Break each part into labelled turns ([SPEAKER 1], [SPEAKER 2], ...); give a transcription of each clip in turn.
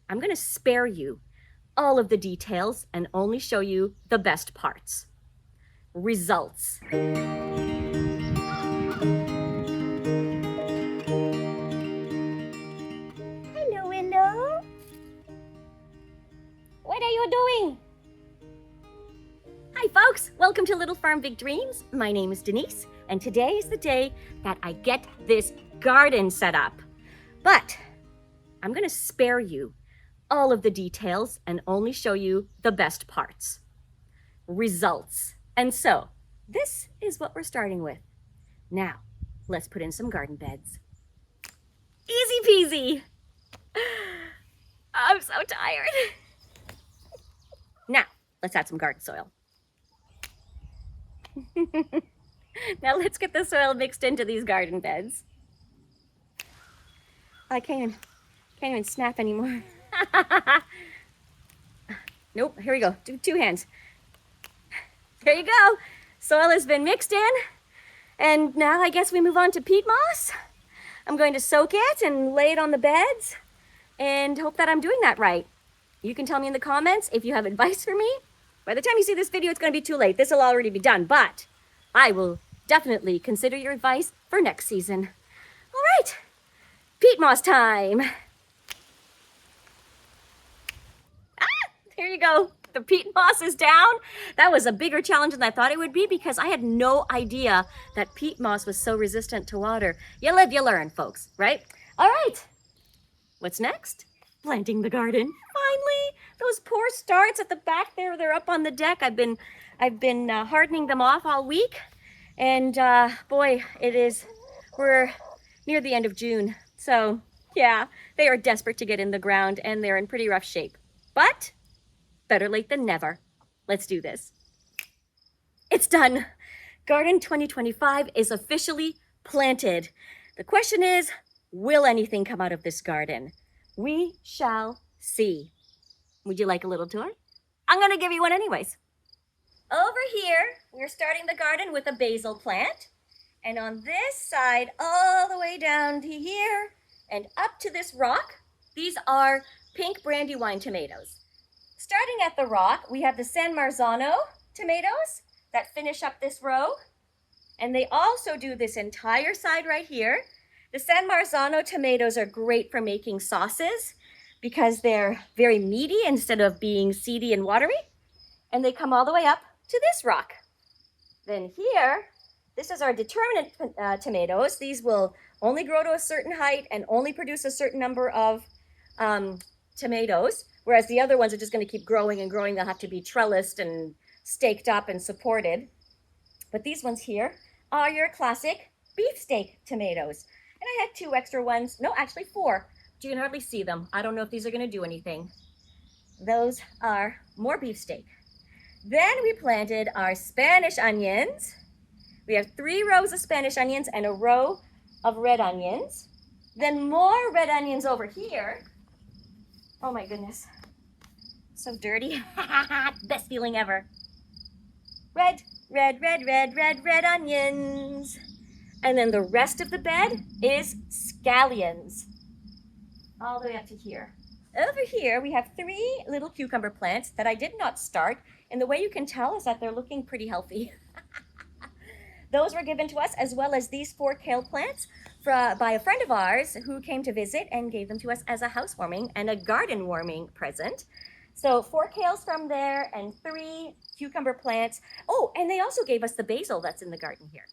[SPEAKER 1] I'm going to spare you all of the details and only show you the best parts. Results. Hello, window. What are you doing? Hi, folks. Welcome to Little Farm Big Dreams. My name is Denise, and today is the day that I get this garden set up. But I'm going to spare you all of the details and only show you the best parts. Results. And so, this is what we're starting with. Now, let's put in some garden beds. Easy peasy. I'm so tired. Now, let's add some garden soil. Now let's get the soil mixed into these garden beds. I can't even snap anymore. Nope, here we go. Do two hands. There you go. Soil has been mixed in. And now I guess we move on to peat moss. I'm going to soak it and lay it on the beds and hope that I'm doing that right. You can tell me in the comments if you have advice for me. By the time you see this video, it's going to be too late. This will already be done, but I will definitely consider your advice for next season. All right, peat moss time. Here you go. The peat moss is down. That was a bigger challenge than I thought it would be because I had no idea that peat moss was so resistant to water. You live, you learn, folks, right? All right, what's next? Planting the garden. Finally, those poor starts at the back there, they're up on the deck. I've been hardening them off all week. And boy, we're near the end of June. So yeah, they are desperate to get in the ground and they're in pretty rough shape. But better late than never. Let's do this. It's done. Garden 2025 is officially planted. The question is, will anything come out of this garden? We shall see. Would you like a little tour? I'm gonna give you one anyways. Over here, we're starting the garden with a basil plant. And on this side, all the way down to here and up to this rock, these are pink brandywine tomatoes. Starting at the rock, we have the San Marzano tomatoes that finish up this row. And they also do this entire side right here. The San Marzano tomatoes are great for making sauces because they're very meaty instead of being seedy and watery. And they come all the way up to this rock. Then here, this is our determinate tomatoes. These will only grow to a certain height and only produce a certain number of tomatoes, whereas the other ones are just going to keep growing and growing. They'll have to be trellised and staked up and supported. But these ones here are your classic beefsteak tomatoes. And I had 2 extra ones. No, actually 4. But you can hardly see them. I don't know if these are going to do anything. Those are more beefsteak. Then we planted our Spanish onions. We have 3 rows of Spanish onions and a row of red onions. Then more red onions over here. Oh my goodness. So dirty. Best feeling ever. Red, red, red, red, red, red onions. And then the rest of the bed is scallions. All the way up to here. Over here, we have 3 little cucumber plants that I did not start. And the way you can tell is that they're looking pretty healthy. Those were given to us, as well as these 4 kale plants by a friend of ours who came to visit and gave them to us as a housewarming and a garden warming present. So 4 kales from there and 3 cucumber plants. Oh, and they also gave us the basil that's in the garden here.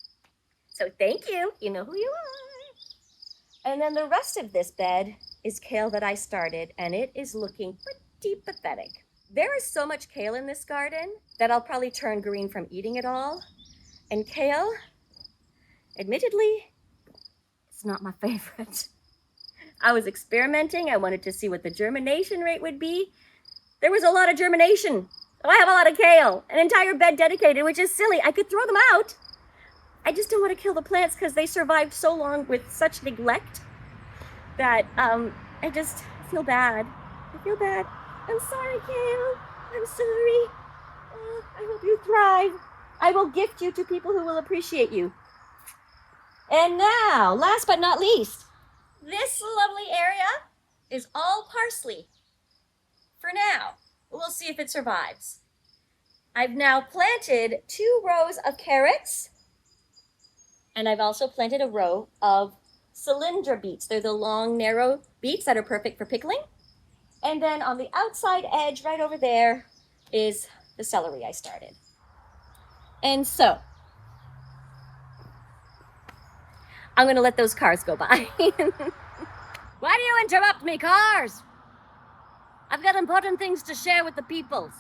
[SPEAKER 1] So thank you. You know who you are. And then the rest of this bed is kale that I started, and it is looking pretty pathetic. There is so much kale in this garden that I'll probably turn green from eating it all. And kale, admittedly, it's not my favorite. I was experimenting. I wanted to see what the germination rate would be. There was a lot of germination. Oh, I have a lot of kale, an entire bed dedicated, which is silly. I could throw them out. I just don't want to kill the plants because they survived so long with such neglect that I just feel bad. I feel bad. I'm sorry, kale. I'm sorry. Oh, I hope you thrive. I will gift you to people who will appreciate you. And now, last but not least, this lovely area is all parsley. for now. We'll see if it survives. I've now planted 2 rows of carrots, and I've also planted a row of cylindra beets. They're the long, narrow beets that are perfect for pickling. And then on the outside edge, right over there, is the celery I started. And so, I'm gonna let those cars go by. Why do you interrupt me, cars? I've got important things to share with the peoples.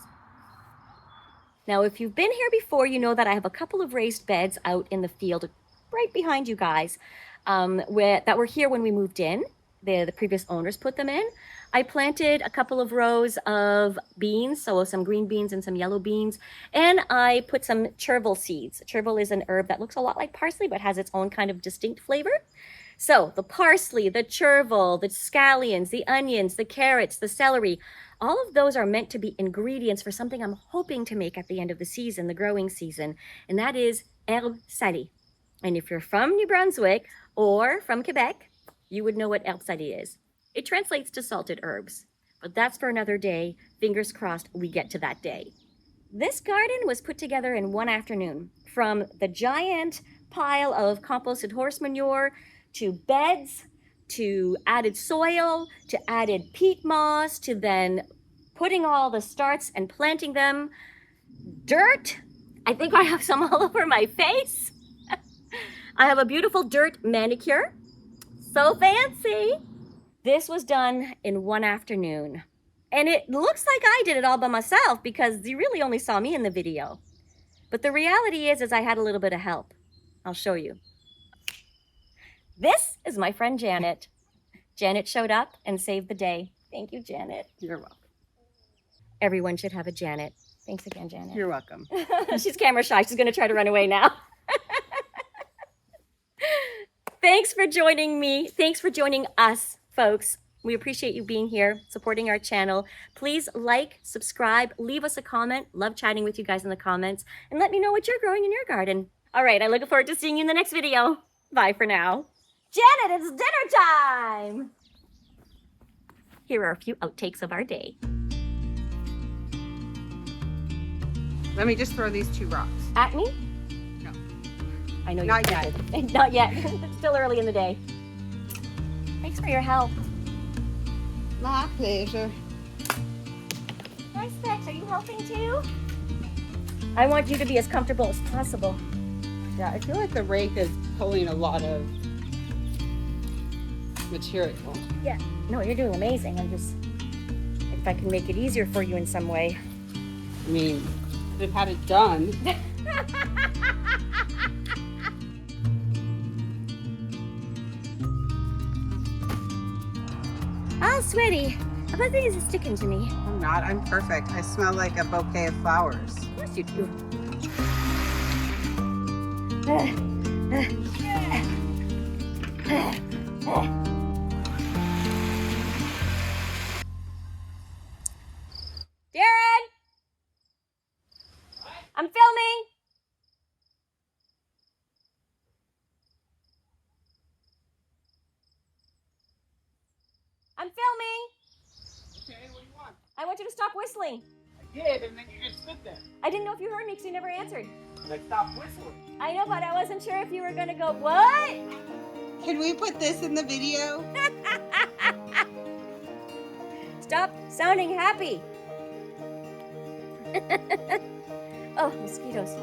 [SPEAKER 1] Now, if you've been here before, you know that I have a couple of raised beds out in the field right behind you guys that were here when we moved in. The previous owners put them in. I planted a couple of rows of beans, so some green beans and some yellow beans, and I put some chervil seeds. Chervil is an herb that looks a lot like parsley but has its own kind of distinct flavor. So the parsley, the chervil, the scallions, the onions, the carrots, the celery, all of those are meant to be ingredients for something I'm hoping to make at the end of the season, the growing season, and that is herbe salée. And if you're from New Brunswick or from Quebec, you would know what herbe salée is. It translates to salted herbs, but that's for another day. Fingers crossed we get to that day. This garden was put together in one afternoon, from the giant pile of composted horse manure to beds, to added soil, to added peat moss, to then putting all the starts and planting them. Dirt, I think I have some all over my face. I have a beautiful dirt manicure, so fancy. This was done in one afternoon. And it looks like I did it all by myself because you really only saw me in the video. But the reality is I had a little bit of help. I'll show you. This is my friend Janet. Janet showed up and saved the day. Thank you, Janet.
[SPEAKER 2] You're welcome.
[SPEAKER 1] Everyone should have a Janet. Thanks again, Janet.
[SPEAKER 2] You're welcome.
[SPEAKER 1] She's camera shy. She's going to try to run away now. Thanks for joining me. Thanks for joining us, folks. We appreciate you being here, supporting our channel. Please like, subscribe, leave us a comment. Love chatting with you guys in the comments. And let me know what you're growing in your garden. All right, I look forward to seeing you in the next video. Bye for now. Janet, it's dinner time! Here are a few outtakes of our day.
[SPEAKER 2] Let me just throw these 2 rocks.
[SPEAKER 1] At me?
[SPEAKER 2] No.
[SPEAKER 1] I know you
[SPEAKER 2] Not yet.
[SPEAKER 1] Not yet. It's still early in the day. Thanks for your help.
[SPEAKER 2] My pleasure.
[SPEAKER 1] Nice, Bex. Are you helping too? I want you to be as comfortable as possible.
[SPEAKER 2] Yeah, I feel like the rake is pulling a lot of material.
[SPEAKER 1] Yeah. No, you're doing amazing. I'm just, if I can make it easier for you in some way.
[SPEAKER 2] I mean, they've had it done.
[SPEAKER 1] Oh, sweaty. I bet these are sticking to me.
[SPEAKER 2] I'm not. I'm perfect. I smell like a bouquet of flowers.
[SPEAKER 1] Of course you do. Darren! I'm filming! I'm filming!
[SPEAKER 2] Okay, what do you want?
[SPEAKER 1] I want you to stop whistling.
[SPEAKER 2] I did, and then you just stood there.
[SPEAKER 1] I didn't know if you heard me because you never answered.
[SPEAKER 2] And I stopped whistling.
[SPEAKER 1] I know, but I wasn't sure if you were gonna go, what?
[SPEAKER 2] Can we put this in the video?
[SPEAKER 1] Stop sounding happy. Oh, mosquitoes.